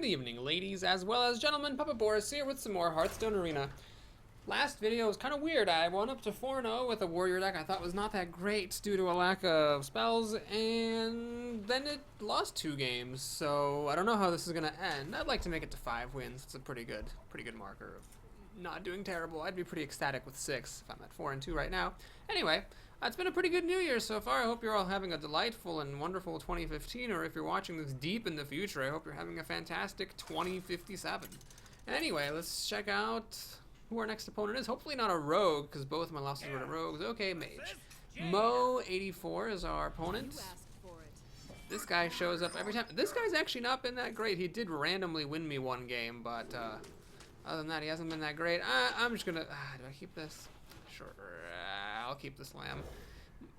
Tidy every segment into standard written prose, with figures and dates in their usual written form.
Good evening, ladies as well as gentlemen. Papa Boris here with some more Hearthstone Arena. Last video was kind of weird. I went up to 4-0 with a warrior deck I thought was not that great due to a lack of spells, and then it lost 2 games, so I don't know how this is going to end. I'd like to make it to 5 wins. It's a pretty good marker of not doing terrible. I'd be pretty ecstatic with 6 if I'm at 4-2 right now. Anyway, it's been a pretty good New Year so far. I hope you're all having a delightful and wonderful 2015, or if you're watching this deep in the future, I hope you're having a fantastic 2057. Anyway, let's check out who our next opponent is. Hopefully not a rogue, because both of my losses were to rogues. Okay, mage. Mo84 is our opponent. This guy shows up every time. This guy's actually not been that great. He did randomly win me 1 game, but other than that, he hasn't been that great. I'm just gonna... do I keep this? Sure, I'll keep this lamb.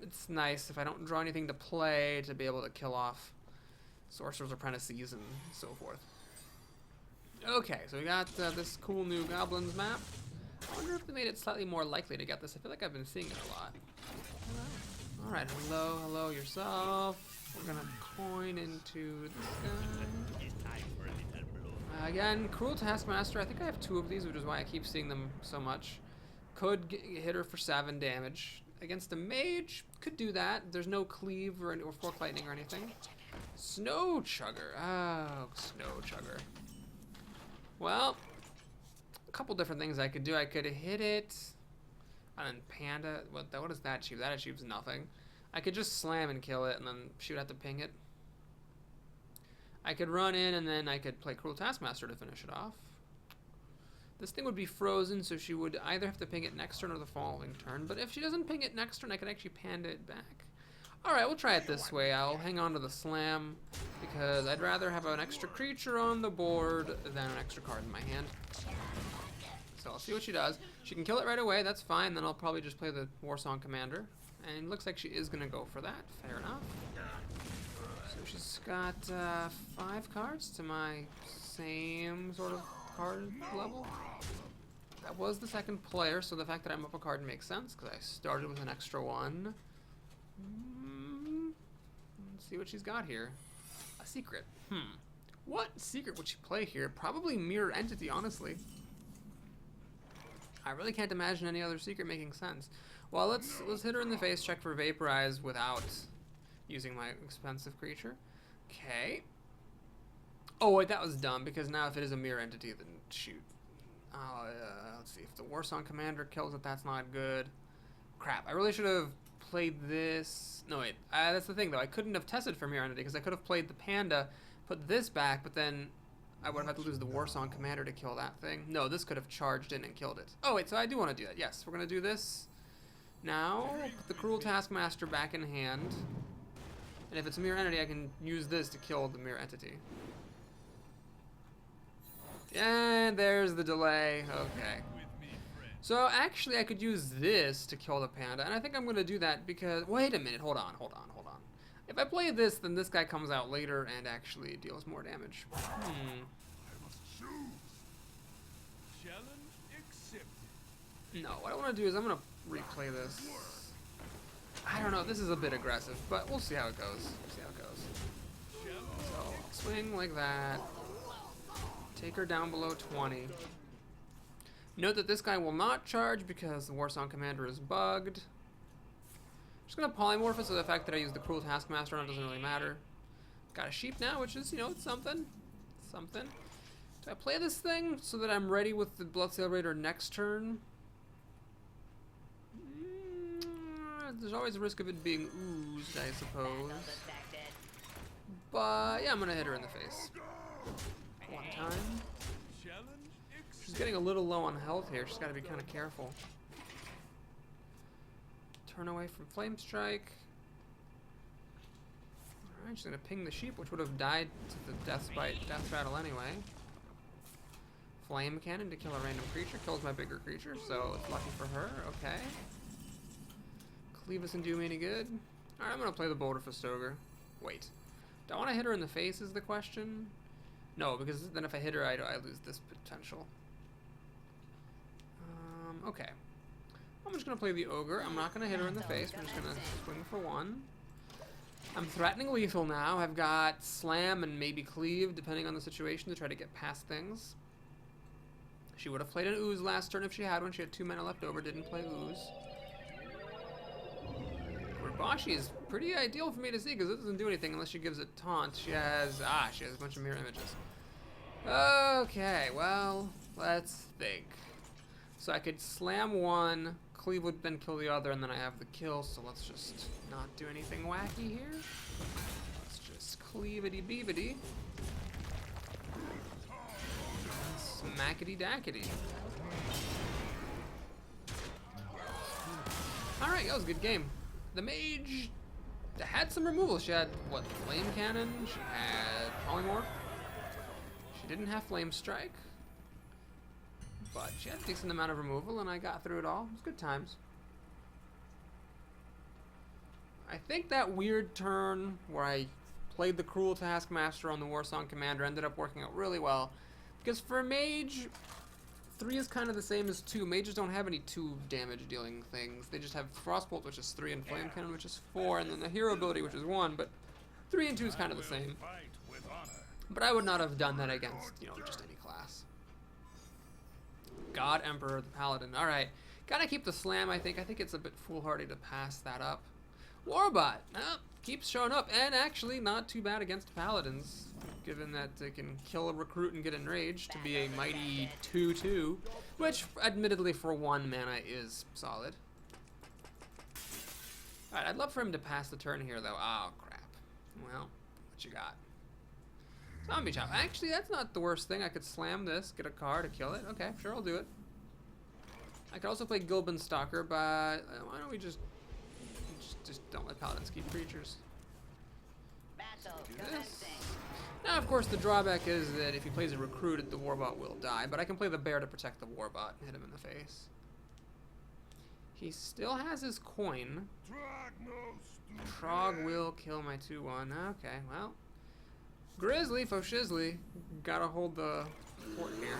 It's nice if I don't draw anything to play to be able to kill off Sorcerer's Apprentices and so forth. Okay, so we got this cool new Goblins map. I wonder if they made it slightly more likely to get this. I feel like I've been seeing it a lot. Alright, hello yourself. We're gonna coin into this guy. Again, Cruel Taskmaster. I think I have 2 of these, which is why I keep seeing them so much. Could hit her for 7 damage. Against a mage, could do that. There's no cleave or fork lightning or anything. Snow Chugger. Oh, Snow Chugger. Well, a couple different things I could do. I could hit it, and then Panda. What does that achieve? That achieves nothing. I could just slam and kill it, and then shoot at the ping it. I could run in, and then I could play Cruel Taskmaster to finish it off. This thing would be frozen, so she would either have to ping it next turn or the following turn. But if she doesn't ping it next turn, I could actually Panda it back. Alright, we'll try it this way. I'll hang on to the slam, because I'd rather have an extra creature on the board than an extra card in my hand. So I'll see what she does. She can kill it right away, that's fine. Then I'll probably just play the Warsong Commander. And it looks like she is going to go for that. Fair enough. So she's got 5 cards to my same sort of card level. That was the second player, so the fact that I'm up a card makes sense, because I started with an extra 1. Let's see what she's got here. A secret. What secret would she play here? Probably Mirror Entity, honestly. I really can't imagine any other secret making sense. Well, let's hit her in the face, check for Vaporize without using my expensive creature. Okay. Oh wait, that was dumb, because now if it is a Mirror Entity, then shoot. Let's see, if the Warsong Commander kills it, that's not good. Crap, I really should have played this. No wait, that's the thing though, I couldn't have tested for Mirror Entity, because I could have played the Panda, put this back, but then I would have had to lose the Warsong Commander to kill that thing. No, this could have charged in and killed it. Oh wait, so I do want to do that. Yes, we're going to do this. Now, put the Cruel Taskmaster back in hand. And if it's a Mirror Entity, I can use this to kill the Mirror Entity. And there's the delay. Okay. So actually, I could use this to kill the Panda, and I think I'm going to do that because... Wait a minute, hold on. If I play this, then this guy comes out later and actually deals more damage. I must choose. Challenge accepted. No, what I want to do is I'm going to replay this. I don't know, this is a bit aggressive, but we'll see how it goes. So, swing like that. Take her down below 20. Note that this guy will not charge because the Warsong Commander is bugged. Just gonna polymorph it, so the fact that I use the Cruel Taskmaster on it doesn't really matter. Got a sheep now, which is, it's something. Do I play this thing so that I'm ready with the Bloodsail Raider next turn? There's always a risk of it being oozed, I suppose. But yeah, I'm gonna hit her in the face. 1 time. She's getting a little low on health here. She's got to be kind of careful. Turn away from Flame Strike. Alright, she's going to ping the sheep, which would have died to the death rattle anyway. Flame Cannon to kill a random creature. Kills my bigger creature, so it's lucky for her. Okay. Cleave doesn't do me any good. Alright, I'm going to play the Boulder Festoger. Wait. Do I want to hit her in the face is the question? No, because then if I hit her, I lose this potential. Okay. I'm just going to play the Ogre. I'm not going to hit her in the face. We're just going to swing for 1. I'm threatening lethal now. I've got slam and maybe cleave, depending on the situation, to try to get past things. She would have played an ooze last turn if she had one. She had 2 mana left over, didn't play ooze. Urbashi is pretty ideal for me to see because it doesn't do anything unless she gives it taunt. She has a bunch of mirror images. Okay, well, let's think. So I could slam one, cleave would then kill the other, and then I have the kill, so let's just not do anything wacky here. Let's just cleavity beavity. Smackety dackety. Alright, that was a good game. The mage had some removal. She had, what, Flame Cannon? She had Polymorph. She didn't have Flame Strike. But she had a decent amount of removal, and I got through it all. It was good times. I think that weird turn where I played the Cruel Taskmaster on the Warsong Commander ended up working out really well. Because for a mage, 3 is kind of the same as 2. Mages don't have any 2 damage dealing things. They just have Frostbolt, which is 3, and Flame Cannon, which is 4, and then the hero ability, which is 1, but 3 and 2 is kind of the same. But I would not have done that against, you know, just any class. God Emperor, the Paladin. Alright. Gotta keep the slam, I think. I think it's a bit foolhardy to pass that up. Warbot! Keeps showing up, and actually not too bad against Paladins, given that they can kill a recruit and get enraged to be a mighty 2/2, which, admittedly, for 1 mana is solid. Alright, I'd love for him to pass the turn here, though. Oh, crap. Well, what you got? Zombie Chop. Actually, that's not the worst thing. I could slam this, get a card to kill it. Okay, sure, I'll do it. I could also play Goblin Stalker, but why don't we just don't let Paladins keep creatures. Do this. Now, of course, the drawback is that if he plays a recruit, the Warbot will die, but I can play the bear to protect the Warbot and hit him in the face. He still has his coin. Trog will kill my 2/1. Okay, well. Grizzly, faux shizzly. Gotta hold the fort here.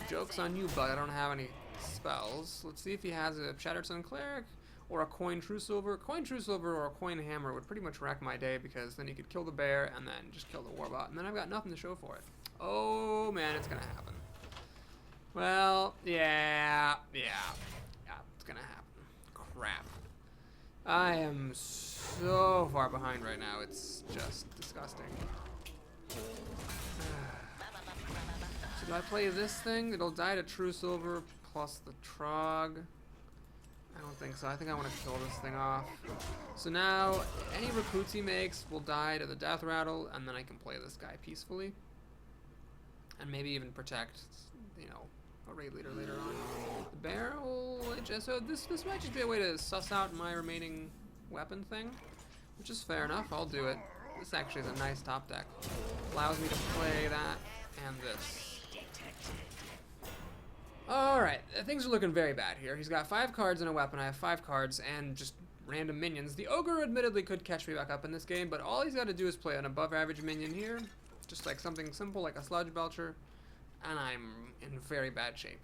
Joke's on you, bud. I don't have any spells. Let's see if he has a Shattered Sun Cleric or a Coin True Silver. Coin True Silver or a Coin Hammer would pretty much wreck my day because then he could kill the bear and then just kill the Warbot. And then I've got nothing to show for it. Oh, man, it's gonna happen. Well, yeah, it's gonna happen. Crap. I am so far behind right now. It's just disgusting. So do I play this thing? It'll die to True Silver plus the Trog. I don't think so. I think I want to kill this thing off. So now, any recruits he makes will die to the Death Rattle, and then I can play this guy peacefully. And maybe even protect, you know, a raid leader later on. The barrel, so this might just be a way to suss out my remaining weapon thing, which is fair enough. I'll do it. This actually is a nice top deck. Allows me to play that and this. Alright, things are looking very bad here. He's got 5 cards and a weapon. I have 5 cards and just random minions. The Ogre admittedly could catch me back up in this game, but all he's got to do is play an above average minion here. Just like something simple like a Sludge Belcher. And I'm in very bad shape.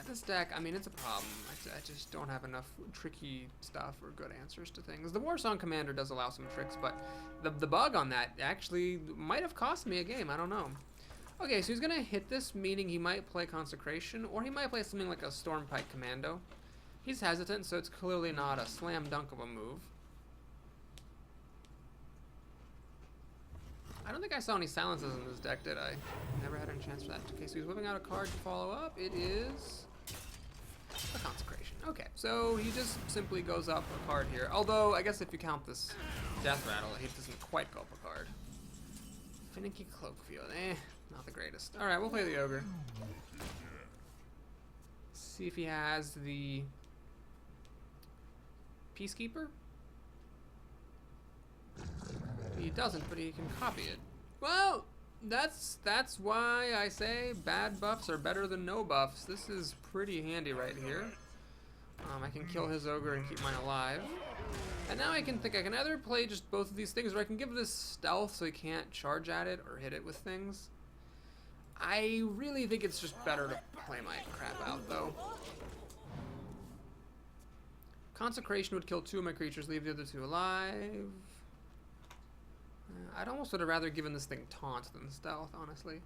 This deck, I mean, it's a problem. I just don't have enough tricky stuff or good answers to things. The Warsong Commander does allow some tricks, but the bug on that actually might have cost me a game. I don't know. Okay, so he's going to hit this, meaning he might play Consecration, or he might play something like a Stormpike Commando. He's hesitant, so it's clearly not a slam dunk of a move. I don't think I saw any silences in this deck, did I? Never had any chance for that. Okay, so he's whipping out a card to follow up. It is a Consecration. Okay, so he just simply goes up a card here. Although, I guess if you count this Death Rattle, he doesn't quite go up a card. Finicky Cloakfield. Not the greatest. Alright, we'll play the Ogre. See if he has the Peacekeeper. He doesn't, but he can copy it. Well, that's why I say bad buffs are better than no buffs. This is pretty handy right here. I can kill his Ogre and keep mine alive. And now I can think I can either play just both of these things, or I can give this stealth so he can't charge at it or hit it with things. I really think it's just better to play my crap out, though. Consecration would kill 2 of my creatures, leave the other 2 alive. I'd almost would have rather given this thing taunt than stealth, honestly.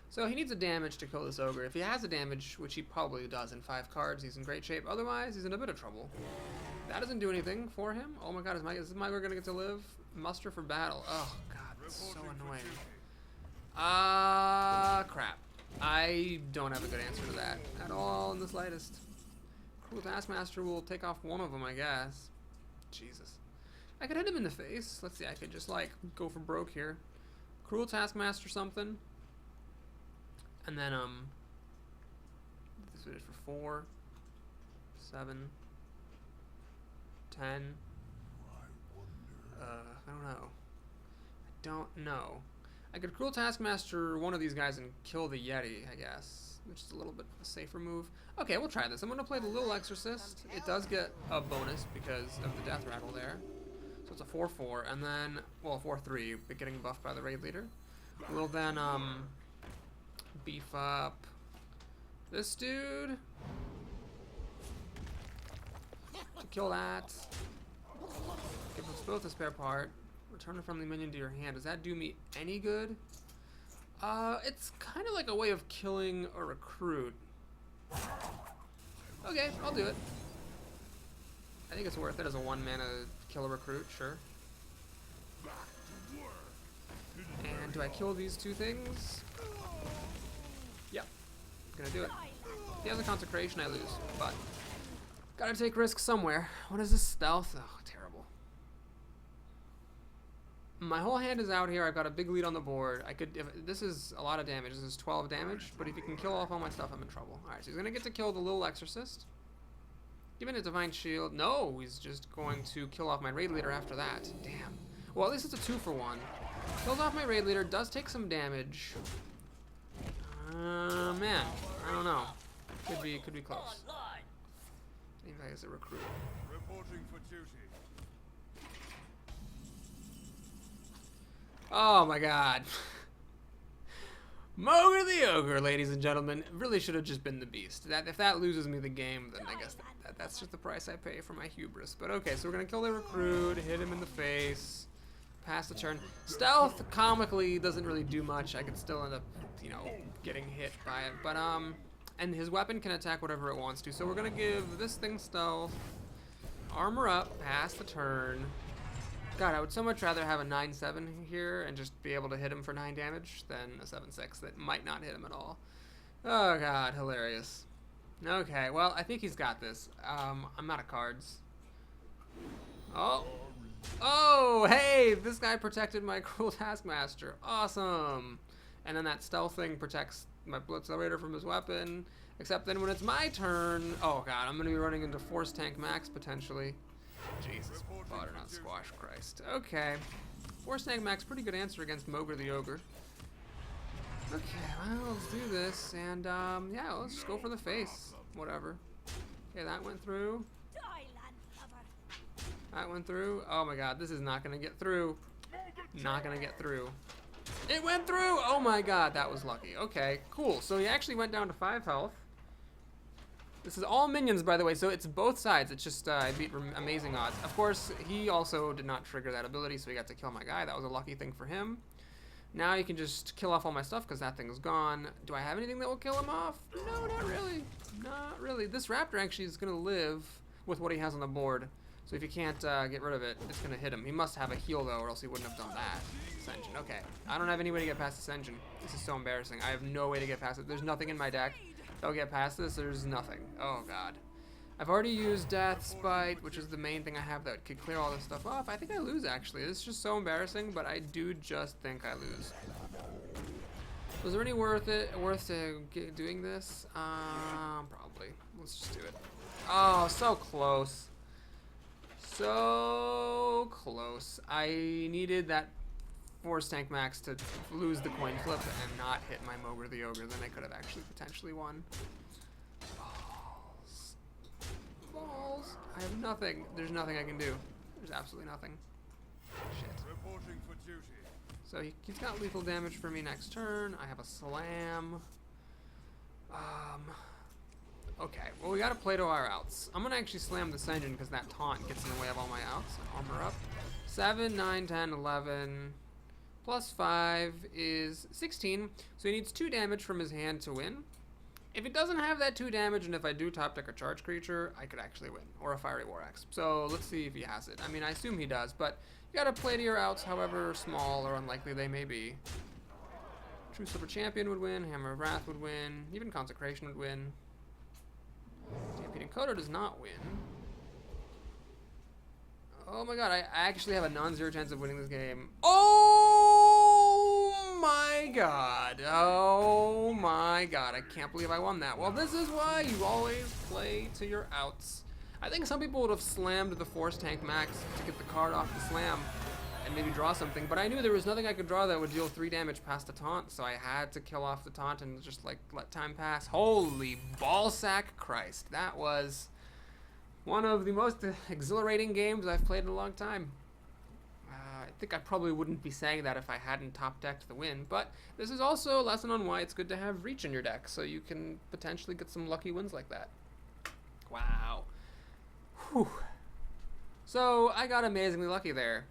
So he needs a damage to kill this ogre. If he has a damage, which he probably does in 5 cards, he's in great shape. Otherwise, he's in a bit of trouble. That doesn't do anything for him. Oh my god, is this my ogre gonna get to live? Muster for battle. Oh god, that's so annoying. Crap. I don't have a good answer to that at all in the slightest. Cruel Taskmaster will take off one of them, I guess. Jesus. I could hit him in the face. Let's see, I could just, like, go for broke here. Cruel Taskmaster something. And then, this is for 4, 7, 10. I don't know. I don't know. I could Cruel Taskmaster one of these guys and kill the Yeti, I guess, which is a little bit of a safer move. Okay, we'll try this. I'm going to play the Little Exorcist. It does get a bonus because of the Death Rattle there. So it's a 4-4, and then, well, 4-3, but getting buffed by the Raid Leader. We'll then, beef up this dude to kill that. Give us both a spare part. Return a friendly minion to your hand. Does that do me any good? It's kind of like a way of killing a recruit. Okay, I'll do it. I think it's worth it as a 1-mana kill a recruit, sure. And do I kill these 2 things? Yep. I'm gonna do it. If he has a consecration, I lose. But gotta take risks somewhere. What is this stealth? Oh, terrible. My whole hand is out here. I've got a big lead on the board. I could, if this is a lot of damage. This is 12 damage. But if he can kill off all my stuff, I'm in trouble. All right, so he's gonna get to kill the Little Exorcist. Given a Divine Shield. No, he's just going to kill off my Raid Leader after that. Damn. Well, at least it's a 2-for-1. Kills off my Raid Leader. Does take some damage. Man, I don't know. Could be close. Maybe I guess a recruit. Reporting for duty. Oh my god. Mogre the Ogre, ladies and gentlemen. Really should have just been the Beast. If that loses me the game, then I guess that's just the price I pay for my hubris. But okay, so we're going to kill the recruit, hit him in the face, pass the turn. Stealth, comically, doesn't really do much. I could still end up, you know, getting hit by it. But, and his weapon can attack whatever it wants to. So we're going to give this thing stealth, armor up, pass the turn. God, I would so much rather have a 9-7 here and just be able to hit him for 9 damage than a 7-6 that might not hit him at all. Oh god, hilarious. Okay, well, I think he's got this. I'm out of cards. Oh! Oh, hey! This guy protected my Cruel Taskmaster. Awesome! And then that stealth thing protects my Blitz Accelerator from his weapon. Except then when it's my turn... Oh god, I'm going to be running into Force Tank Max, potentially. Jesus, butternut squash, Christ. Okay. Force Tank Max, pretty good answer against Mogre the Ogre. Okay, well, let's do this, and, yeah, let's just go for the face. Whatever. Okay, that went through. That went through. Oh my god, this is not gonna get through. Not gonna get through. It went through! Oh my god, that was lucky. Okay, cool. So he actually went down to 5 health. This is all minions, by the way, so it's both sides. It's just, I beat amazing odds. Of course, he also did not trigger that ability, so he got to kill my guy. That was a lucky thing for him. Now you can just kill off all my stuff, because that thing is gone. Do I have anything that will kill him off? No, not really. Not really. This raptor actually is going to live with what he has on the board. So if you can't get rid of it, it's going to hit him. He must have a heal, though, or else he wouldn't have done that. Ascension. Okay. I don't have any way to get past Ascension. This is so embarrassing. I have no way to get past it. There's nothing in my deck. I'll get past this, there's nothing. Oh god. I've already used Death, Spite, which is the main thing I have that could clear all this stuff off. I think I lose, actually. This is just so embarrassing, but I do just think I lose. Was there any worth doing this? Probably. Let's just do it. Oh, so close. So close. I needed that Force Tank Max to lose the coin flip and not hit my Mogre the Ogre, then I could have actually potentially won. Balls. Balls. I have nothing. There's nothing I can do. There's absolutely nothing. Shit. Reporting for duty. So he's got lethal damage for me next turn. I have a slam. Okay, well we gotta play to our outs. I'm gonna actually slam this engine because that taunt gets in the way of all my outs. Armor up. 7, 9, 10, 11. Plus 5 is 16. So he needs 2 damage from his hand to win. If it doesn't have that 2 damage, and if I do top deck a charge creature, I could actually win. Or a Fiery War Axe. So let's see if he has it. I mean, I assume he does, but you gotta play to your outs, however small or unlikely they may be. True Silver Champion would win, Hammer of Wrath would win, even Consecration would win. Stampeding Kodo does not win. Oh my god, I actually have a non-zero chance of winning this game. Oh my god. Oh my god, I can't believe I won that. Well, this is why you always play to your outs. I think some people would have slammed the Force Tank Max to get the card off the slam and maybe draw something, but I knew there was nothing I could draw that would deal 3 damage past the taunt, so I had to kill off the taunt and just like let time pass. Holy ballsack Christ, that was one of the most exhilarating games I've played in a long time. I think I probably wouldn't be saying that if I hadn't top decked the win, but this is also a lesson on why it's good to have reach in your deck, so you can potentially get some lucky wins like that. Wow. Whew. So I got amazingly lucky there.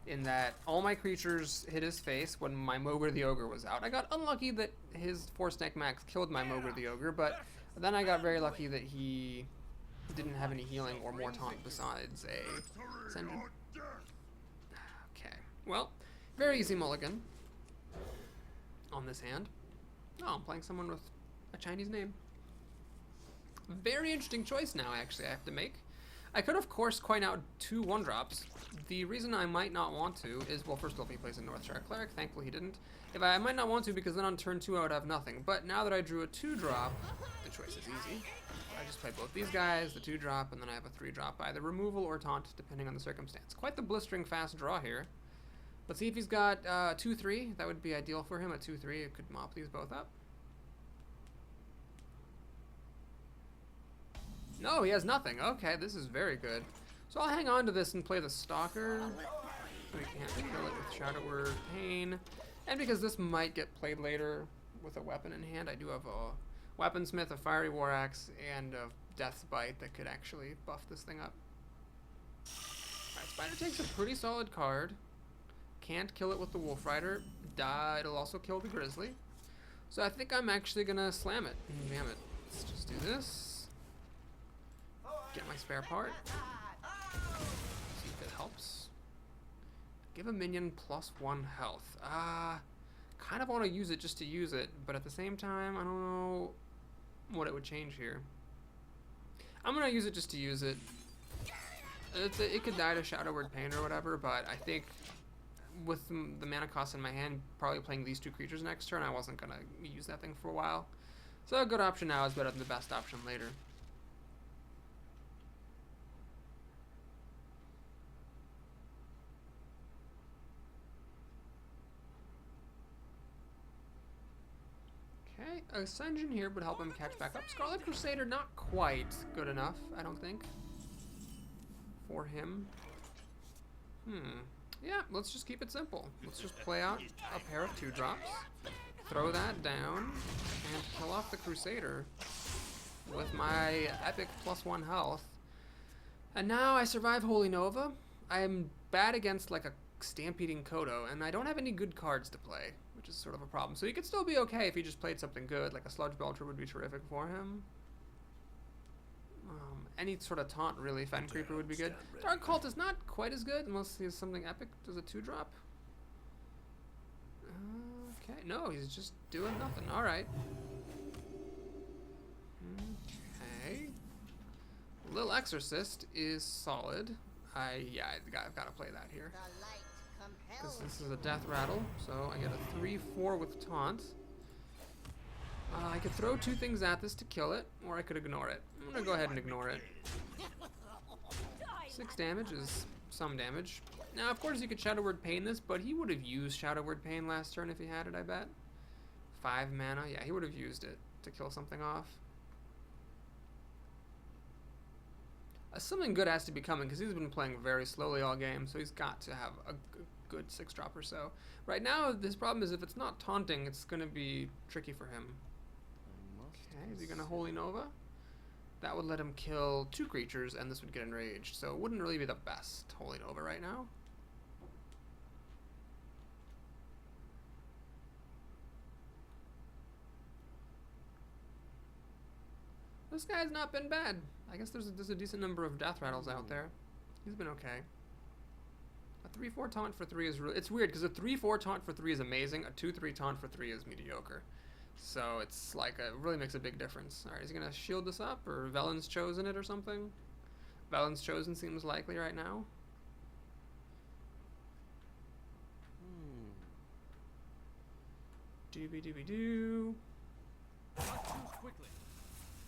In that all my creatures hit his face when my Mogre the Ogre was out. I got unlucky that his Force Tank Max killed my Mogre the Ogre, but then I got very lucky that he didn't have any healing or more taunt besides a Ascension. Okay, well, very easy mulligan on this hand. Oh, I'm playing someone with a Chinese name. Very interesting choice now, actually, I have to make. I could, of course, coin out 2 1-drops. The reason I might not want to is, well, first of all, if he plays a Northshire Cleric, thankfully he didn't. I might not want to because then on turn 2 I would have nothing. But now that I drew a 2-drop, the choice is easy. I just play both these guys, the 2-drop, and then I have a 3-drop, either removal or taunt, depending on the circumstance. Quite the blistering fast draw here. Let's see if he's got 2-3. That would be ideal for him. At 2-3, it could mop these both up. No, he has nothing. Okay, this is very good. So I'll hang on to this and play the Stalker. We can't kill it with Shadow Word Pain. And because this might get played later with a weapon in hand, I do have a Weaponsmith, a Fiery War Axe, and a Death's Bite that could actually buff this thing up. Alright, Spider takes a pretty solid card. Can't kill it with the Wolf Rider. It'll also kill the Grizzly. So I think I'm actually gonna slam it. Damn it. Let's just do this. Get my spare part. See if it helps. Give a minion +1 health. Kind of want to use it just to use it, but at the same time, I don't know what it would change here. I'm gonna use it just to use it. It could die to Shadow Word Pain or whatever, but I think with the mana cost in my hand, probably playing these 2 creatures next turn, I wasn't gonna use that thing for a while. So a good option now is better than the best option later. Okay, Ascension here would help him catch back up. Scarlet Crusader, not quite good enough, I don't think, for him. Yeah, let's just keep it simple. Let's just play out a pair of 2-drops, throw that down, and kill off the Crusader with my epic +1 health. And now I survive Holy Nova. I am bad against like a Stampeding Kodo, and I don't have any good cards to play, which is sort of a problem. So he could still be okay if he just played something good, like a Sludge Belcher would be terrific for him. Any sort of taunt, really. Fen Creeper would be good. Dark Cult is not quite as good, unless he has something epic. Does a 2-drop? Okay, no, he's just doing nothing. Alright. Okay. Lil Exorcist is solid. Yeah, I've got to play that here. Because this is a death rattle, so I get a 3/4 with taunt. I could throw 2 things at this to kill it, or I could ignore it. I'm gonna go ahead and ignore it. 6 damage is some damage. Now, of course, you could Shadow Word Pain this, but he would have used Shadow Word Pain last turn if he had it, I bet. 5 mana, yeah, he would have used it to kill something off. Something good has to be coming, because he's been playing very slowly all game, so he's got to have good 6-drop or so. Right now, this problem is if it's not taunting, it's going to be tricky for him. Okay, is he going to Holy Nova? That would let him kill 2 creatures, and this would get enraged. So it wouldn't really be the best Holy Nova right now. This guy's not been bad. I guess there's a decent number of death rattles out there. He's been okay. A 3-4 taunt for 3 is really... It's weird, because a 3-4 taunt for 3 is amazing. A 2-3 taunt for 3 is mediocre. So it's like, it really makes a big difference. Alright, is he going to shield this up, or Velen's chosen it or something? Velen's chosen seems likely right now. Doobie-doobie-doo.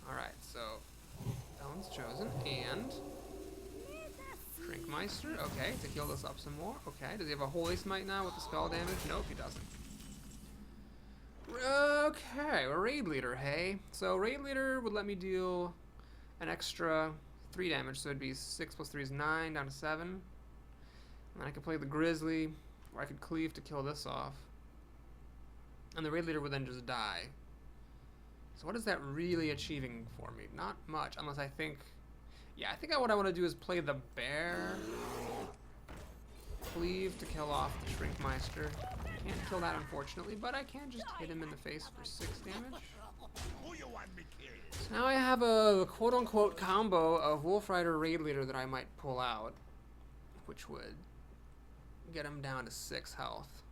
Alright, so Velen's chosen, and Shrinkmeister, okay, to heal this up some more. Okay, does he have a Holy Smite now with the spell damage? Nope, he doesn't. Okay, a Raid Leader, hey? So Raid Leader would let me deal an extra 3 damage, so it'd be 6 plus 3 is 9, down to 7. And then I could play the Grizzly, or I could Cleave to kill this off. And the Raid Leader would then just die. So what is that really achieving for me? Not much, unless I think... Yeah, I think what I want to do is play the Bear. Cleave to kill off the Shrinkmeister. Can't kill that, unfortunately, but I can just hit him in the face for 6 damage. So now I have a quote-unquote combo of Wolf Rider Raid Leader that I might pull out, which would get him down to 6 health.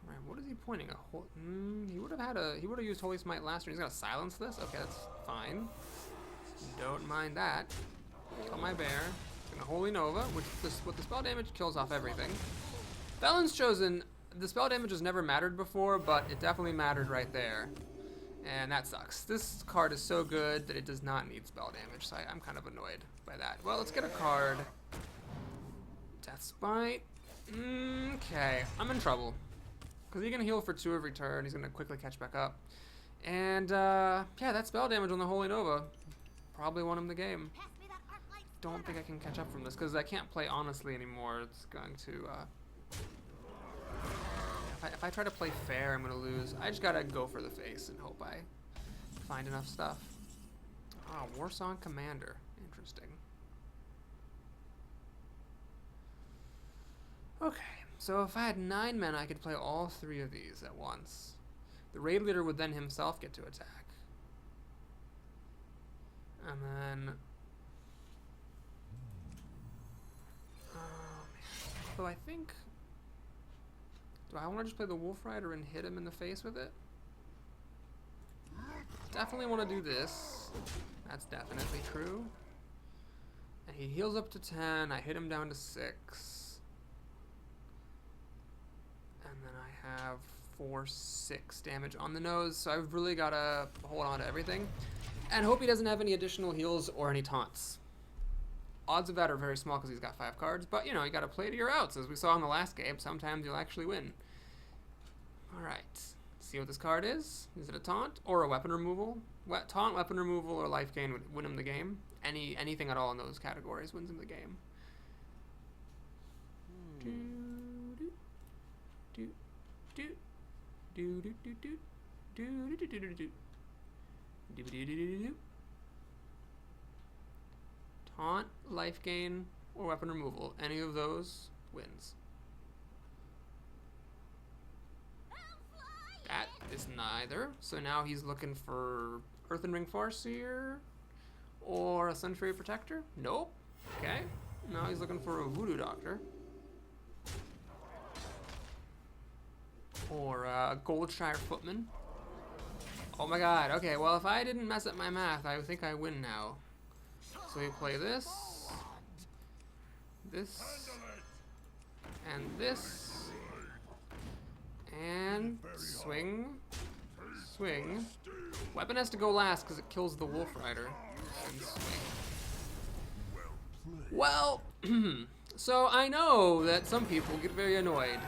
Alright, what is he pointing? He would have used Holy Smite last turn. He's gonna silence this? Okay, that's fine. Don't mind that. Kill my bear. Gonna Holy Nova, which with the spell damage kills off everything. Velen's chosen. The spell damage has never mattered before, but it definitely mattered right there. And that sucks. This card is so good that it does not need spell damage, so I'm kind of annoyed by that. Well, let's get a card. Death Spite. Okay, I'm in trouble. Because he's going to heal for 2 every turn. He's going to quickly catch back up. And, yeah, that spell damage on the Holy Nova probably won him the game. Don't think I can catch up from this, because I can't play honestly anymore. It's going to, if I try to play fair, I'm going to lose. I just got to go for the face and hope I find enough stuff. Oh, Warsong Commander. Interesting. Okay. So if I had 9 men, I could play all 3 of these at once. The Raid Leader would then himself get to attack. And then... So I think... Do I want to just play the Wolf Rider and hit him in the face with it? Definitely want to do this. That's definitely true. And he heals up to 10. I hit him down to 6. And then I have 4-6 damage on the nose, so I've really got to hold on to everything. And hope he doesn't have any additional heals or any taunts. Odds of that are very small because he's got 5 cards, but you know, you got to play to your outs. As we saw in the last game, sometimes you'll actually win. Alright, see what this card is. Is it a taunt or a weapon removal? Taunt, weapon removal, or life gain would win him the game. Anything at all in those categories wins him the game. Taunt, life gain, or weapon removal. Any of those wins. That is neither. So now he's looking for Earthen Ring Farseer or a Sunfury Protector. Nope. Okay. Now he's looking for a Voodoo Doctor. Or a Goldshire Footman. Oh my god. Okay, well if I didn't mess up my math, I think I win now. So we play this, and this, and swing. Weapon has to go last because it kills the Wolf Rider. And swing. Well, so I know that some people get very annoyed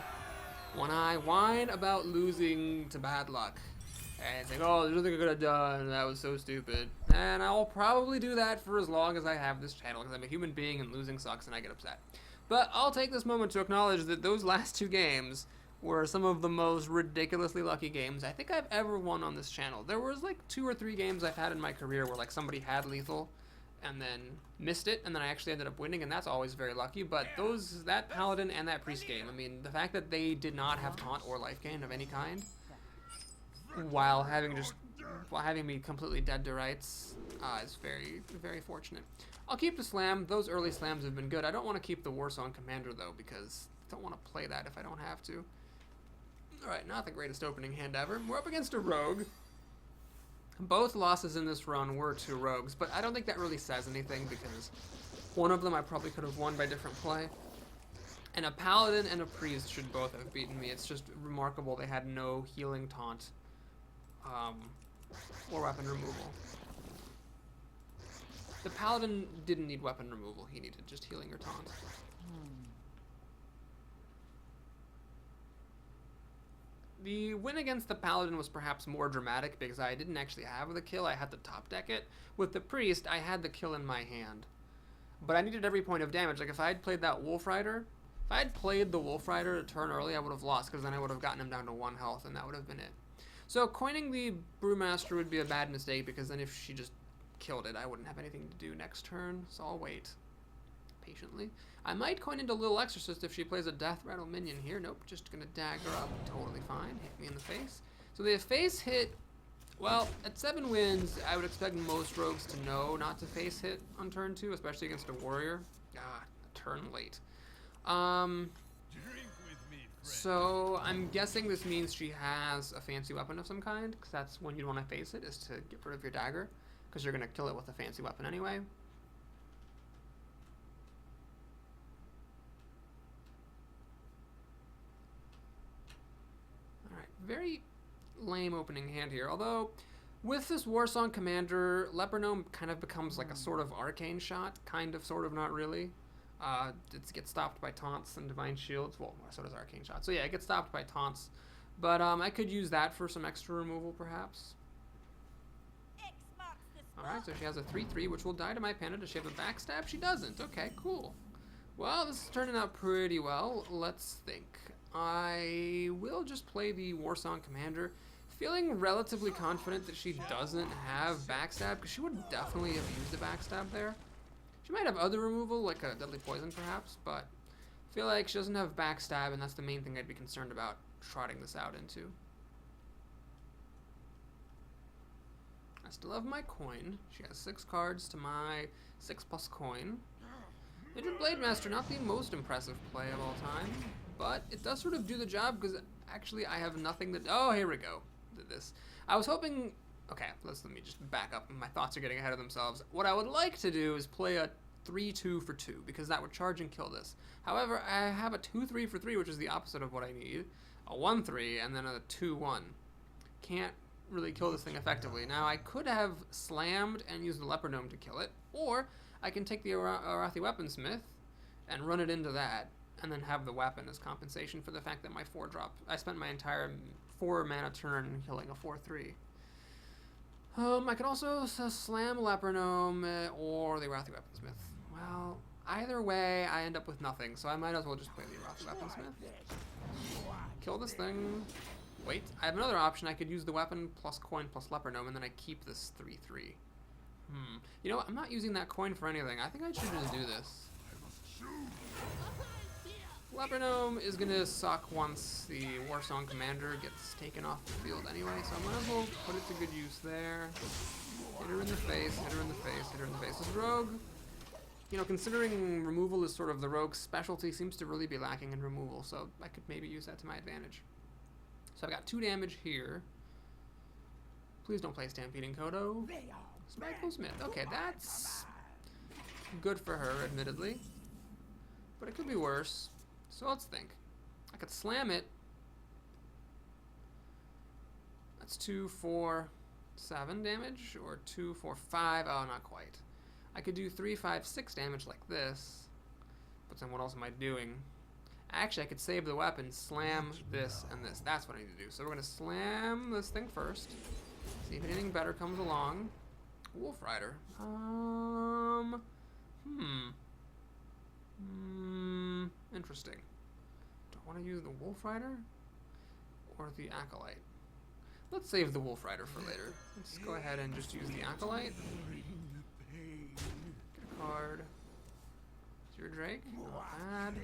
when I whine about losing to bad luck. And it's like, oh, there's nothing I could have done, that was so stupid. And I'll probably do that for as long as I have this channel, because I'm a human being and losing sucks and I get upset. But I'll take this moment to acknowledge that those last 2 games were some of the most ridiculously lucky games I think I've ever won on this channel. There was like 2 or 3 games I've had in my career where like somebody had lethal and then missed it, and then I actually ended up winning, and that's always very lucky. But that Paladin and that Priest game, I mean, the fact that they did not have taunt or life gain of any kind, while having me completely dead to rights, is very, very fortunate. I'll keep the slam. Those early slams have been good. I don't want to keep the Warsong Commander though, because I don't want to play that if I don't have to. Alright, not the greatest opening hand ever. We're up against a rogue. Both losses in this run were to rogues, but I don't think that really says anything because one of them I probably could have won by different play. And a paladin and a priest should both have beaten me. It's just remarkable they had no healing taunt or weapon removal. The paladin didn't need weapon removal, he needed just healing or taunt. The win against the Paladin was perhaps more dramatic because I didn't actually have the kill, I had to top deck it. With the Priest, I had the kill in my hand. But I needed every point of damage. Like if I had played that Wolf Rider, if I had played the Wolf Rider a turn early, I would have lost because then I would have gotten him down to 1 health and that would have been it. So coining the Brewmaster would be a bad mistake because then if she just killed it, I wouldn't have anything to do next turn, so I'll wait patiently. I might coin into Little Exorcist if she plays a Death Rattle minion here. Nope, just gonna dagger up. Totally fine. Hit me in the face. So the face hit, well, at 7 wins, I would expect most rogues to know not to face hit on turn 2, especially against a warrior. Ah, a turn late. So I'm guessing this means she has a fancy weapon of some kind, because that's when you'd want to face it, is to get rid of your dagger, because you're gonna kill it with a fancy weapon anyway. Very lame opening hand here, although with this Warsong Commander, Leper Gnome kind of becomes like a sort of arcane shot, kind of, sort of, not really. It gets stopped by taunts and divine shields, well, so does arcane shot. So yeah, it gets stopped by taunts, but I could use that for some extra removal perhaps. Alright, so she has a 3-3, which will die to my panda. Does she have a backstab? She doesn't. Okay, cool. Well, this is turning out pretty well. Let's think. I will just play the Warsong Commander, feeling relatively confident that she doesn't have backstab, because she would definitely have used the backstab there. She might have other removal, like a Deadly Poison perhaps, but I feel like she doesn't have backstab, and that's the main thing I'd be concerned about trotting this out into. I still have my coin. She has 6 cards to my 6+ coin. Injured Blade Master, not the most impressive play of all time, but it does sort of do the job because actually I have nothing that. Oh, here we go. Did this. I was hoping. Okay, let me just back up. My thoughts are getting ahead of themselves. What I would like to do is play a 3-2 for 2 because that would charge and kill this. However, I have a 2-3 for 3, which is the opposite of what I need. A 1-3 and then a 2-1. Can't really kill this thing effectively. Now I could have slammed and used the Leper Gnome to kill it, or I can take the Arathi Weaponsmith and run it into that, and then have the weapon as compensation for the fact that my 4-drop, I spent my entire 4 mana turn killing a 4-3. I could also slam Leper Gnome or the Arathi Weaponsmith. Well, either way, I end up with nothing, so I might as well just play the Arathi Weaponsmith. Kill this thing. Wait, I have another option. I could use the weapon plus coin plus Leper Gnome, and then I keep this 3-3. You know what? I'm not using that coin for anything. I think I should just do this. Leper Gnome is going to suck once the Warsong Commander gets taken off the field anyway, so I might as well put it to good use there. Hit her in the face, hit her in the face, hit her in the face. This rogue, you know, considering removal is sort of the rogue's specialty, seems to really be lacking in removal, so I could maybe use that to my advantage. So I've got 2 damage here. Please don't play Stampeding Kodo. Spiteful Smith. Okay, that's good for her, admittedly. But it could be worse. So let's think. I could slam it. That's 2, 4, 7 damage, or 2, 4, 5. Oh, not quite. I could do 3, 5, 6 damage like this. But then what else am I doing? Actually, I could save the weapon, slam this and this. That's what I need to do. So we're going to slam this thing first. See if anything better comes along. Wolf Rider. interesting. Do I want to use the Wolf Rider or the Acolyte? Let's save the Wolf Rider for later. Let's go ahead and just use the Acolyte. Get a card. It's your Drake. Not bad.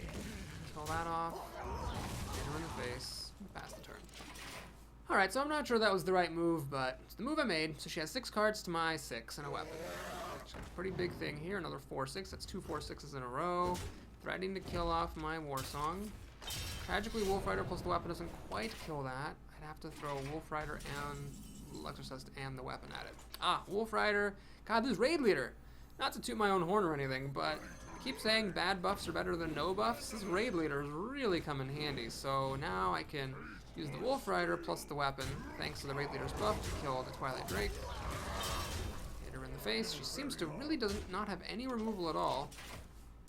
Kill that off. Hit her in the face. Pass the turn. Alright, so I'm not sure that was the right move, but it's the move I made. So she has 6 cards to my 6 and a weapon. She's got a pretty big thing here. Another 4/6. That's 2 4/6s in a row. Threatening to kill off my War Song. Tragically, Wolf Rider plus the weapon doesn't quite kill that. I'd have to throw Wolf Rider and Exorcist and the weapon at it. Ah, Wolf Rider. God, this Raid Leader. Not to toot my own horn or anything, but I keep saying bad buffs are better than no buffs. This Raid Leader is really come in handy. So now I can use the Wolf Rider plus the weapon, thanks to the Raid Leader's buff, to kill the Twilight Drake. Hit her in the face. She seems to really not have any removal at all.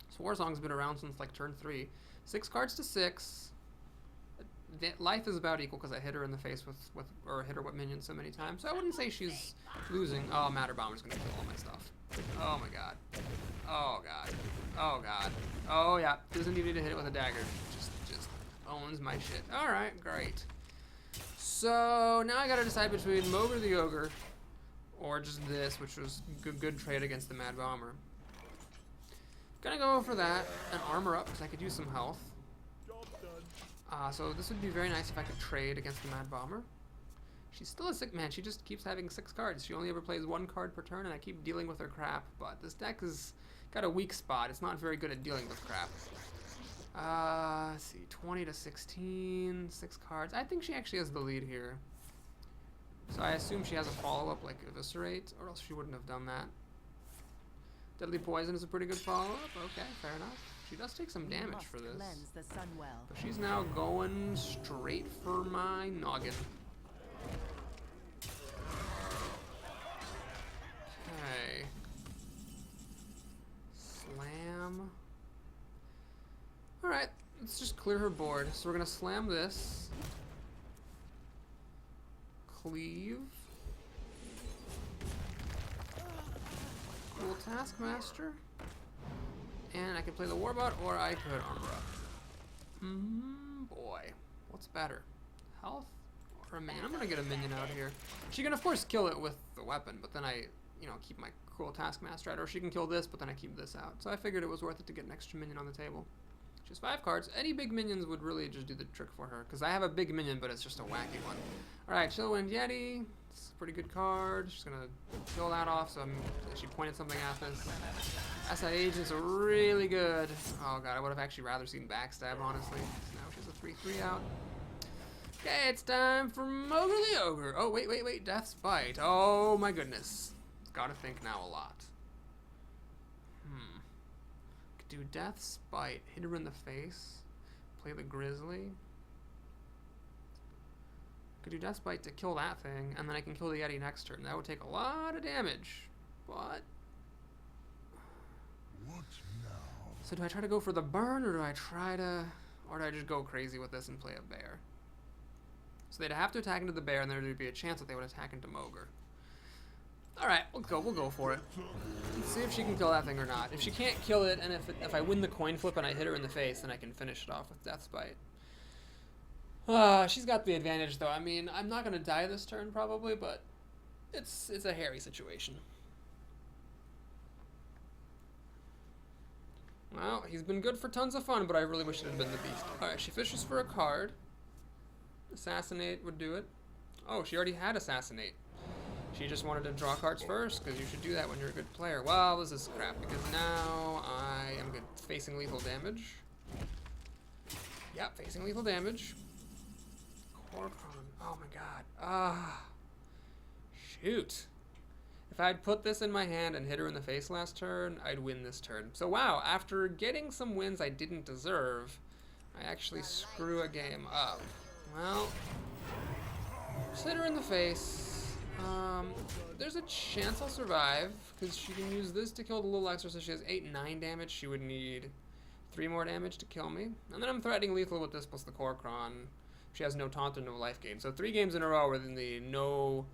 This War Song's been around since like turn 3. 6 cards to 6. Life is about equal because I hit her in the face or hit her with minions so many times. So I wouldn't say she's losing. Oh, Matter Bomber's gonna kill all my stuff. Oh my god. Oh god. Oh god. Oh yeah. Doesn't even need to hit it with a dagger. Just owns my shit. All right, great. So now I gotta decide between Mogre the Ogre or just this, which was good trade against the Mad Bomber. Gonna go for that and armor up because I could use some health. So this would be very nice if I could trade against the Mad Bomber. She's still a sick man. She just keeps having 6 cards. She only ever plays 1 card per turn, and I keep dealing with her crap. But this deck has got a weak spot. It's not very good at dealing with crap. Let's see, 20 to 16, 6 cards. I think she actually has the lead here. So I assume she has a follow-up like Eviscerate, or else she wouldn't have done that. Deadly Poison is a pretty good follow-up. Okay, fair enough. She does take some damage for this. But she's now going straight for my noggin. Okay. Slam. Alright, let's just clear her board. So we're gonna slam this. Cleave. Cool Taskmaster. And I could play the Warbot, or I could armor up. Boy. What's better? Health or a minion? I'm gonna get a minion out here. She can, of course, kill it with the weapon, but then I, keep my Cruel Taskmaster out. Or she can kill this, but then I keep this out. So I figured it was worth it to get an extra minion on the table. She has 5 cards. Any big minions would really just do the trick for her, because I have a big minion, but it's just a wacky one. Alright, Chillwind Yeti. It's a pretty good card. She's gonna kill that off, so she pointed something at this. SI Agent's really good. Oh god, I would have actually rather seen Backstab, honestly. So now she has a 3/3 out. Okay, it's time for Mogre the Ogre. Oh, wait. Death's Bite. Oh my goodness. Gotta think now a lot. Could do Death's Bite, hit her in the face, play the Grizzly. Could do Death's Bite to kill that thing, and then I can kill the Yeti next turn. That would take a lot of damage, but... What now? So do I try to go for the burn, or do I just go crazy with this and play a bear? So they'd have to attack into the bear, and there'd be a chance that they would attack into Mogre. Alright, we'll go for it. Let's see if she can kill that thing or not. If she can't kill it, and if I win the coin flip and I hit her in the face, then I can finish it off with Death's Bite. She's got the advantage, though. I mean, I'm not going to die this turn, probably, but it's a hairy situation. Well, he's been good for tons of fun, but I really wish it had been the Beast. Alright, she fishes for a card. Assassinate would do it. Oh, she already had Assassinate. She just wanted to draw cards first, because you should do that when you're a good player. Well, this is crap, because now I am good. Facing lethal damage. Yep, facing lethal damage. Oh my god. Shoot. If I'd put this in my hand and hit her in the face last turn, I'd win this turn. So wow, after getting some wins I didn't deserve, I actually screw a game up. Well, just hit her in the face. There's a chance I'll survive, because she can use this to kill the little Exorcist. She has 8-9 damage. She would need 3 more damage to kill me. And then I'm threatening lethal with this plus the Kor'kron. She has no taunt and no life gain. So 3 games in a row within the no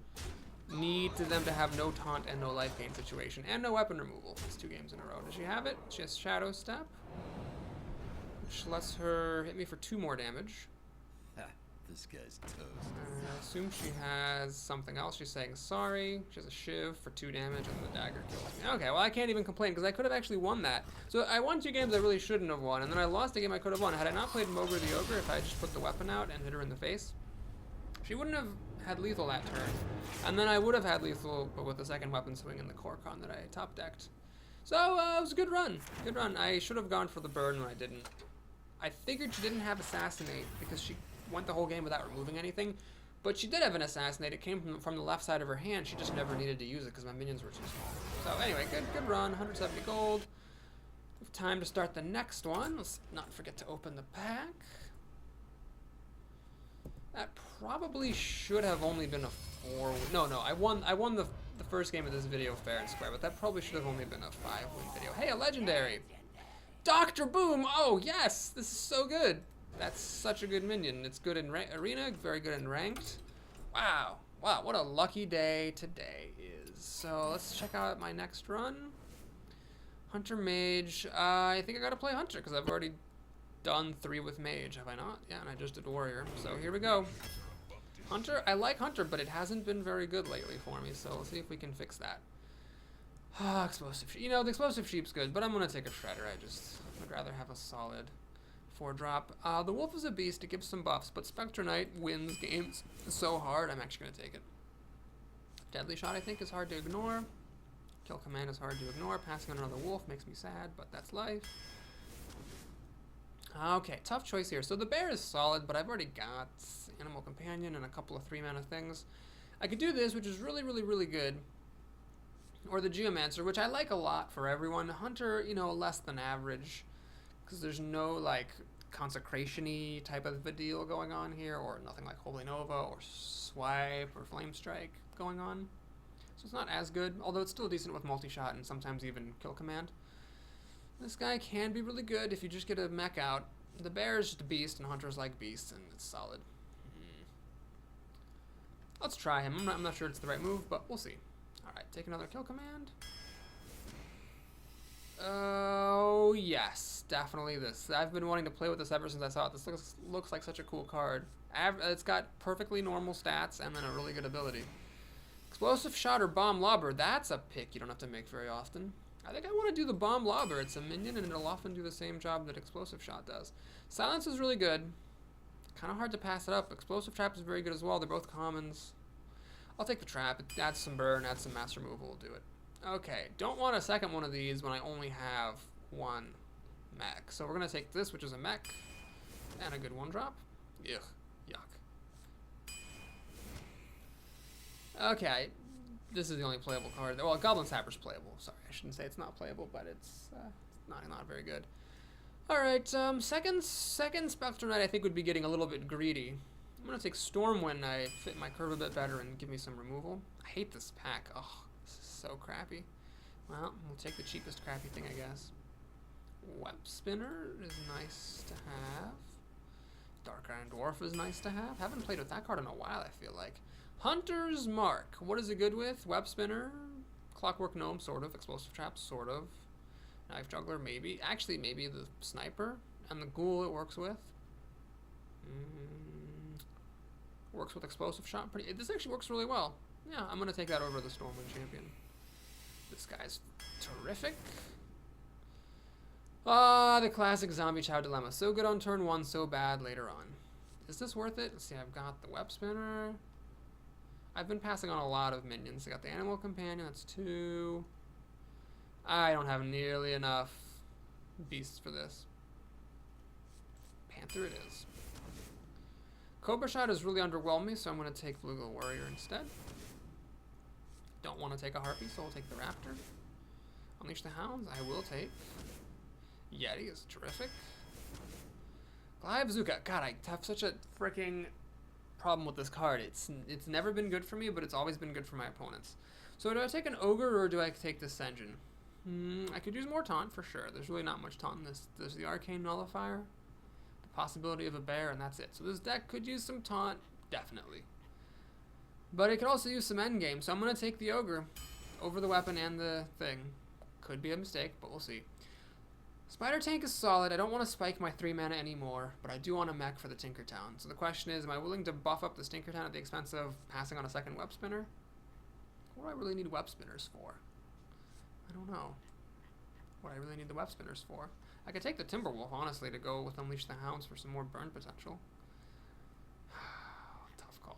need to them to have no taunt and no life gain situation. And no weapon removal. It's 2 games in a row. Does she have it? She has Shadow Step. which lets her hit me for 2 more damage. Ha, this guy's toast. I assume she has something else. She's saying sorry. She has a shiv for 2 damage, and the dagger kills me. Okay, well, I can't even complain, because I could have actually won that. So I won 2 games I really shouldn't have won, and then I lost a game I could have won. Had I not played Mogre the Ogre, if I just put the weapon out and hit her in the face, she wouldn't have had lethal that turn. And then I would have had lethal, but with the second weapon swing in the Korkon that I top-decked. So, it was a good run. Good run. I should have gone for the burn when I didn't. I figured she didn't have Assassinate, because she went the whole game without removing anything. But she did have an Assassinate. It came from the left side of her hand. She just never needed to use it, because my minions were too small. So, anyway, good run. 170 gold. We have time to start the next one. Let's not forget to open the pack. That probably should have only been a 4. No, I won the first game of this video fair and square, but that probably should have only been a 5-win video. Hey, a legendary! Dr. Boom! Oh, yes! This is so good! That's such a good minion. It's good in arena, very good in ranked. Wow. Wow, what a lucky day today is. So, let's check out my next run. Hunter Mage. I think I gotta play Hunter, because I've already done 3 with Mage, have I not? Yeah, and I just did Warrior. So, here we go. Hunter, I like Hunter, but it hasn't been very good lately for me, so let's see if we can fix that. Explosive Sheep. You know, the Explosive Sheep's good, but I'm going to take a Shredder. I just would rather have a solid 4-drop. The Wolf is a beast. It gives some buffs, but Spectre Knight wins games so hard, I'm actually going to take it. Deadly Shot, I think, is hard to ignore. Kill Command is hard to ignore. Passing on another Wolf makes me sad, but that's life. Okay, tough choice here. So the Bear is solid, but I've already got Animal Companion and a couple of 3-mana things. I could do this, which is really, really, really good. Or the Geomancer, which I like a lot for everyone. Hunter, you know, less than average, because there's no, like, consecration-y type of a deal going on here, or nothing like Holy Nova, or Swipe, or Flame Strike going on. So it's not as good, although it's still decent with multi-shot and sometimes even Kill Command. This guy can be really good if you just get a mech out. The Bear is just a beast, and Hunter's like beasts, and it's solid. Let's try him. I'm not sure it's the right move, but we'll see. Alright, take another Kill Command. Oh, yes. Definitely this. I've been wanting to play with this ever since I saw it. This looks like such a cool card. It's got perfectly normal stats and then a really good ability. Explosive Shot or Bomb Lobber. That's a pick you don't have to make very often. I think I want to do the Bomb Lobber. It's a minion, and it'll often do the same job that Explosive Shot does. Silence is really good. Kind of hard to pass it up. Explosive Trap is very good as well. They're both commons. I'll take the Trap. It adds some burn, adds some mass removal. We'll do it. Okay, don't want a second one of these when I only have 1 mech. So we're going to take this, which is a mech, and a good 1-drop. Ugh, yuck. Okay. This is the only playable card. Well, Goblin Sapper's playable. Sorry, I shouldn't say it's not playable, but it's not very good. All right, second Spectre Knight I think would be getting a little bit greedy. I'm gonna take Stormwind Knight, fit my curve a bit better, and give me some removal. I hate this pack. Oh, this is so crappy. Well, we'll take the cheapest crappy thing, I guess. Web Spinner is nice to have. Dark Iron Dwarf is nice to have. Haven't played with that card in a while, I feel like. Hunter's Mark. What is it good with? Web Spinner, Clockwork Gnome, sort of. Explosive Trap, sort of. Knife Juggler, maybe. Actually, maybe the Sniper. And the Ghoul it works with. Works with Explosive Shot. This actually works really well. Yeah, I'm going to take that over the Stormwind Champion. This guy's terrific. The classic Zombie Chow Dilemma. So good on turn 1, so bad later on. Is this worth it? Let's see, I've got the Web Spinner. I've been passing on a lot of minions. I got the Animal Companion, that's 2. I don't have nearly enough beasts for this. Panther it is. Cobra Shot is really underwhelming, so I'm going to take Bluegill Warrior instead. Don't want to take a Harpy, so I'll take the Raptor. Unleash the Hounds, I will take. Yeti is terrific. Goliath Bazooka. God, I have such a freaking problem with this card. It's never been good for me, but it's always been good for my opponents. So do I take an Ogre or do I take this Senjin? I could use more taunt for sure. There's really not much taunt in this. There's the Arcane Nullifier, the possibility of a bear, and that's it. So this deck could use some taunt, definitely. But it could also use some endgame, so I'm going to take the Ogre over the weapon and the thing. Could be a mistake, but we'll see. Spider Tank is solid. I don't want to spike my 3 mana anymore, but I do want a mech for the Tinkertown. So the question is, am I willing to buff up this Tinkertown at the expense of passing on a second web spinner? What do I really need web spinners for? I don't know what I really need the web spinners for. I could take the Timberwolf, honestly, to go with Unleash the Hounds for some more burn potential. Tough call.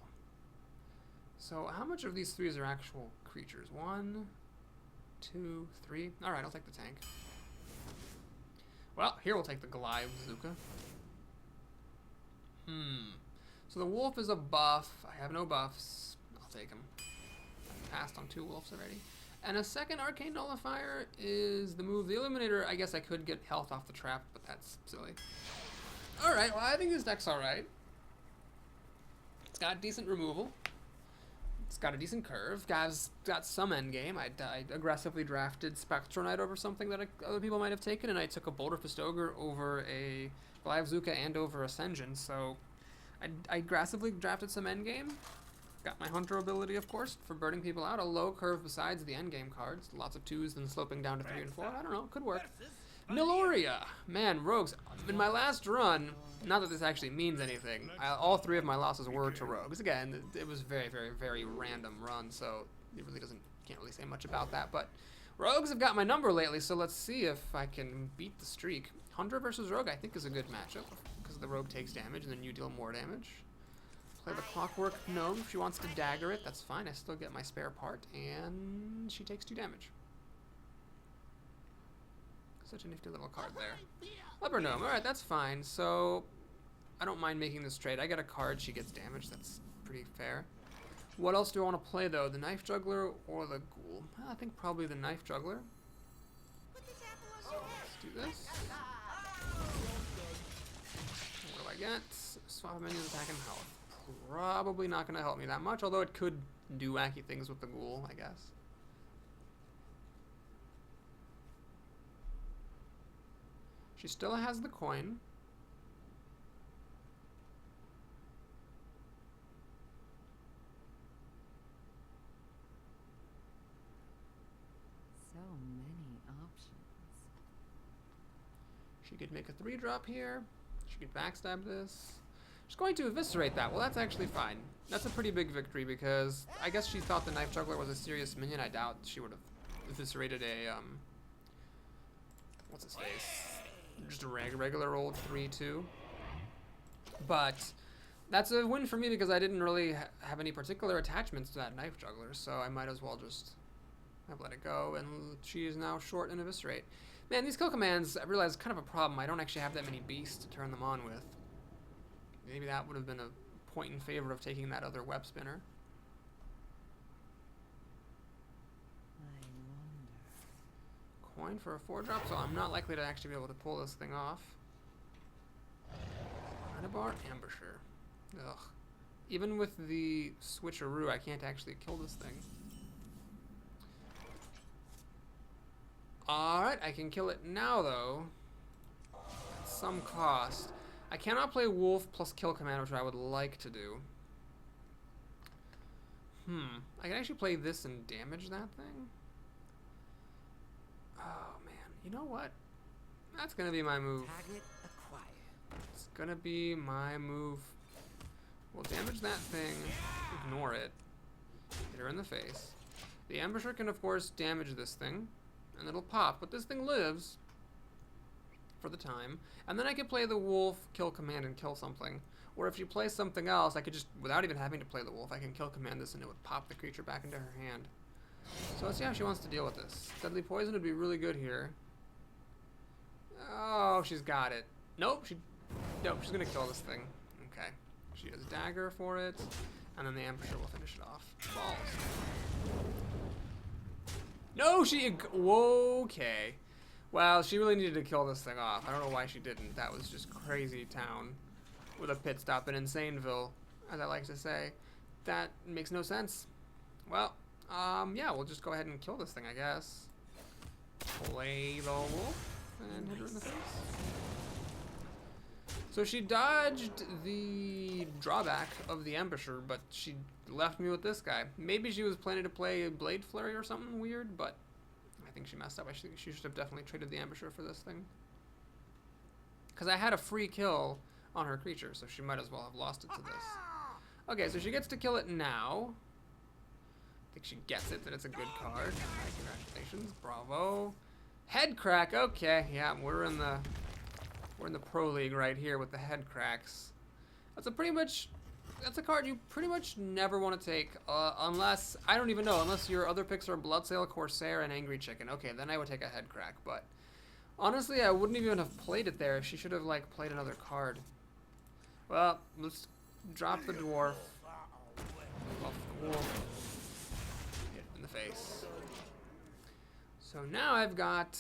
So how much of these 3s are actual creatures? 1, 2, 3. Alright, I'll take the tank. Well, here we'll take the Goliath Bazooka. So the wolf is a buff. I have no buffs. I'll take him. I've passed on 2 wolves already. And a second Arcane Nullifier is the move. The Illuminator, I guess I could get health off the trap, but that's silly. Alright, well, I think this deck's alright. It's got decent removal. It's got a decent curve. Guys, got some endgame. I aggressively drafted Spectral Knight over something that other people might have taken, and I took a Boulder Fist Ogre over a Goliath Bazooka and over Ascension, so I aggressively drafted some endgame. Got my Hunter ability, of course, for burning people out. A low curve besides the endgame cards. Lots of 2s, then sloping down to 3 and 4. I don't know. Could work. Niloria. Man, rogues. In my last run, not that this actually means anything, all 3 of my losses were to rogues. Again, it was very, very, very random run, so it really can't really say much about that. But rogues have got my number lately, so let's see if I can beat the streak. Hunter versus rogue, I think, is a good matchup, because the rogue takes damage, and then you deal more damage. Play the Clockwork Gnome. If she wants to dagger it, that's fine. I still get my spare part, and she takes 2 damage. Such a nifty little card there. Leper Gnome. Alright, that's fine. So, I don't mind making this trade. I get a card, she gets damage. That's pretty fair. What else do I want to play, though? The Knife Juggler or the Ghoul? Well, I think probably the Knife Juggler. So, let's do this. What do I get? Swap menus, attack, and health. Probably not going to help me that much, although it could do wacky things with the Ghoul, I guess. She still has the coin. So many options. She could make a 3-drop here. She could backstab this. She's going to eviscerate that. Well, that's actually fine. That's a pretty big victory because I guess she thought the Knife Juggler was a serious minion. I doubt she would have eviscerated a, what's his face? Just a regular old 3-2. But that's a win for me because I didn't really have any particular attachments to that Knife Juggler, so I might as well just have let it go, and she is now short and eviscerate. Man, these kill commands, I realize, is kind of a problem. I don't actually have that many beasts to turn them on with. Maybe that would have been a point in favor of taking that other web spinner. I Coin wonder. for a 4-drop, so I'm not likely to actually be able to pull this thing off. Bar Ambusher. Ugh. Even with the switcheroo, I can't actually kill this thing. Alright, I can kill it now, though. At some cost. I cannot play Wolf plus Kill Command, which I would like to do. I can actually play this and damage that thing. Oh, man. You know what? That's going to be my move. Target acquired. It's going to be my move. We'll damage that thing. Ignore it. Hit her in the face. The Ambusher can, of course, damage this thing. And it'll pop. But this thing lives. For the time. And then I could play the Wolf, Kill Command, and kill something. Or if you play something else, I could just, without even having to play the Wolf, I can Kill Command this and it would pop the creature back into her hand. So let's see how she wants to deal with this. Deadly Poison would be really good here. Oh, she's got it. Nope, she's gonna kill this thing. Okay. She has Dagger for it. And then the Ambusher will finish it off. Balls. No, okay. Well, she really needed to kill this thing off. I don't know why she didn't. That was just crazy town with a pit stop in Insaneville, as I like to say. That makes no sense. Well, yeah, we'll just go ahead and kill this thing, I guess. Play the wolf and hit her in the face. So she dodged the drawback of the Ambusher, but she left me with this guy. Maybe she was planning to play a Blade Flurry or something weird, but I think she messed up. She should have definitely traded the Ambusher for this thing. Because I had a free kill on her creature, so she might as well have lost it to this. Okay, so she gets to kill it now. I think she gets it, that it's a good card. Congratulations, bravo. Head crack, okay, yeah, we're in the pro league right here with the head cracks. That's a card you pretty much never want to take, unless, I don't even know, unless your other picks are Bloodsail, Corsair, and Angry Chicken. Okay, then I would take a head crack, but honestly, I wouldn't even have played it there. She should have, like, played another card. Well, let's drop the dwarf. Oh, cool. Hit in the face. So now I've got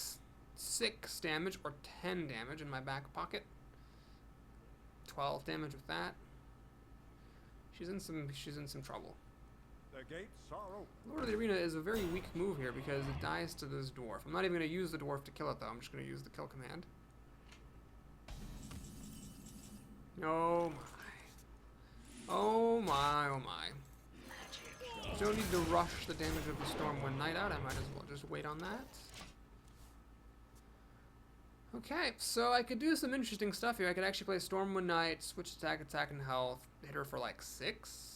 6 damage or 10 damage in my back pocket. 12 damage with that. She's in some trouble. The gates are open. Lord of the Arena is a very weak move here because it dies to this dwarf. I'm not even going to use the dwarf to kill it though. I'm just going to use the kill command. Oh my. Oh my, oh my. Don't need to rush the damage of the Stormwind Knight out. I might as well just wait on that. Okay, so I could do some interesting stuff here. I could actually play Stormwind Knight, switch attack, and health, hit her for like 6.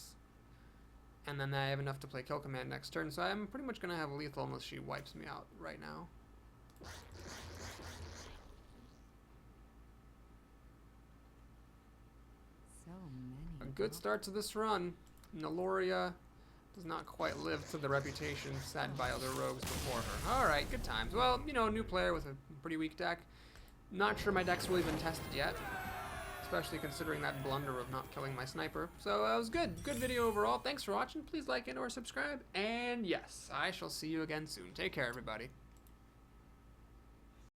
And then I have enough to play Kill Command next turn, so I'm pretty much going to have lethal unless she wipes me out right now. So many. A good start to this run. Naloria does not quite live to the reputation set by other rogues before her. Alright, good times. Well, you know, new player with a pretty weak deck. Not sure my deck's really been tested yet, especially considering that blunder of not killing my sniper. So it was good. Good video overall. Thanks for watching. Please like and or subscribe. And yes, I shall see you again soon. Take care, everybody.